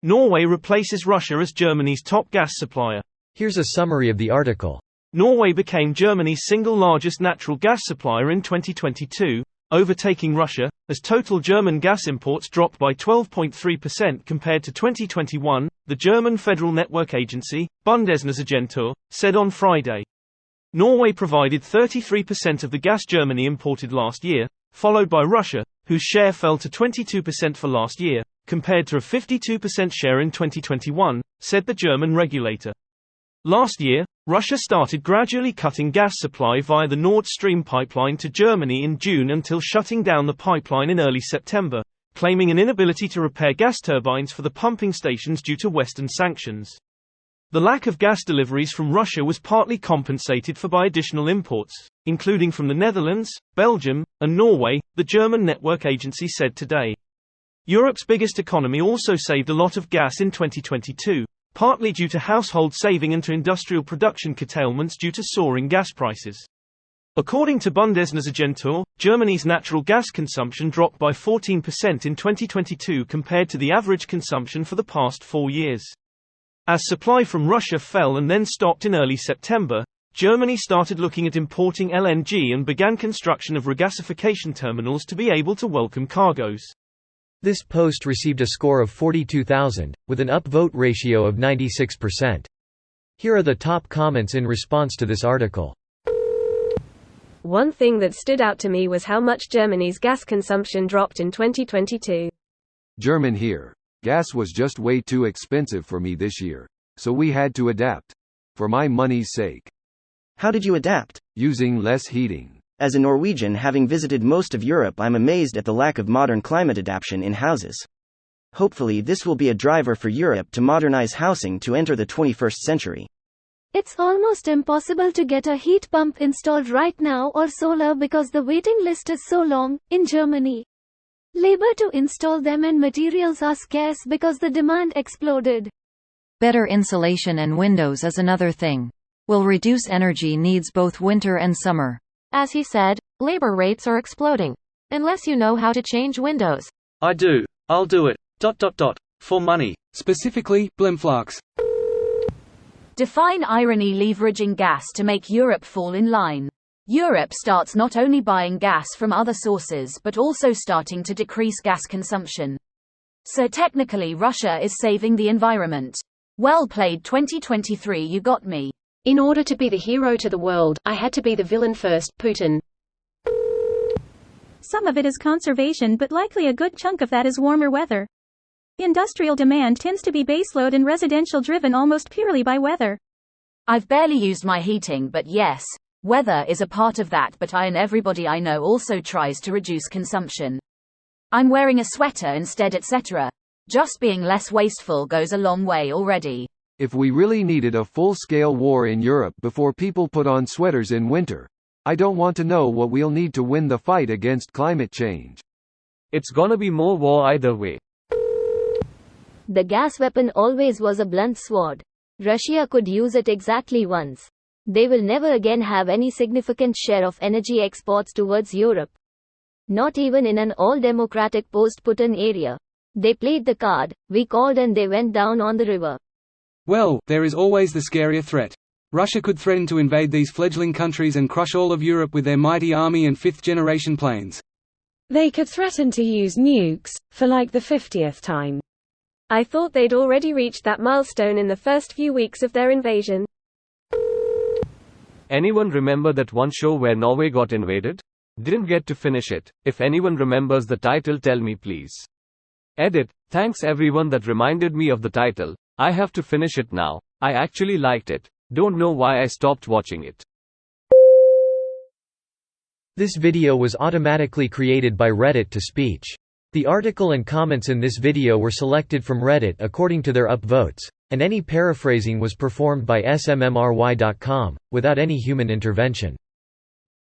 Norway replaces Russia as Germany's top gas supplier. Here's a summary of the article. Norway became Germany's single largest natural gas supplier in 2022, overtaking Russia, as total German gas imports dropped by 12.3% compared to 2021, the German Federal Network Agency, Bundesnetzagentur, said on Friday. Norway provided 33% of the gas Germany imported last year, followed by Russia, whose share fell to 22% for last year, compared to a 52% share in 2021, said the German regulator. Last year, Russia started gradually cutting gas supply via the Nord Stream pipeline to Germany in June until shutting down the pipeline in early September, claiming an inability to repair gas turbines for the pumping stations due to Western sanctions. The lack of gas deliveries from Russia was partly compensated for by additional imports, including from the Netherlands, Belgium, and Norway, the German network agency said today. Europe's biggest economy also saved a lot of gas in 2022, partly due to household saving and to industrial production curtailments due to soaring gas prices. According to Bundesnetzagentur, Germany's natural gas consumption dropped by 14% in 2022 compared to the average consumption for the past 4 years. As supply from Russia fell and then stopped in early September, Germany started looking at importing LNG and began construction of regasification terminals to be able to welcome cargoes. This post received a score of 42,000, with an upvote ratio of 96%. Here are the top comments in response to this article. One thing that stood out to me was how much Germany's gas consumption dropped in 2022. German here. Gas was just way too expensive for me this year. So we had to adapt. For my money's sake. How did you adapt? Using less heating. As a Norwegian having visited most of Europe, I'm amazed at the lack of modern climate adaptation in houses. Hopefully this will be a driver for Europe to modernize housing to enter the 21st century. It's almost impossible to get a heat pump installed right now or solar because the waiting list is so long, in Germany. Labor to install them and materials are scarce because the demand exploded. Better insulation and windows is another thing. Will reduce energy needs both winter and summer. As he said, labor rates are exploding. Unless you know how to change windows. I do. I'll do it. ... For money. Specifically, blimflux. Define irony leveraging gas to make Europe fall in line. Europe starts not only buying gas from other sources but also starting to decrease gas consumption. So technically Russia is saving the environment. Well played 2023, you got me. In order to be the hero to the world, I had to be the villain first, Putin. Some of it is conservation, but likely a good chunk of that is warmer weather. Industrial demand tends to be baseload and residential driven almost purely by weather. I've barely used my heating, but yes, weather is a part of that, but I and everybody I know also tries to reduce consumption. I'm wearing a sweater instead, etc. Just being less wasteful goes a long way already. If we really needed a full-scale war in Europe before people put on sweaters in winter, I don't want to know what we'll need to win the fight against climate change. It's gonna be more war either way. The gas weapon always was a blunt sword. Russia could use it exactly once. They will never again have any significant share of energy exports towards Europe. Not even in an all-democratic post-Putin area. They played the card, we called and they went down on the river. Well, there is always the scarier threat. Russia could threaten to invade these fledgling countries and crush all of Europe with their mighty army and fifth-generation planes. They could threaten to use nukes, for like the 50th time. I thought they'd already reached that milestone in the first few weeks of their invasion. Anyone remember that one show where Norway got invaded? Didn't get to finish it. If anyone remembers the title, tell me please. Edit. Thanks everyone that reminded me of the title. I have to finish it now. I actually liked it. Don't know why I stopped watching it. This video was automatically created by Reddit to speech. The article and comments in this video were selected from Reddit according to their upvotes, and any paraphrasing was performed by smmry.com, without any human intervention.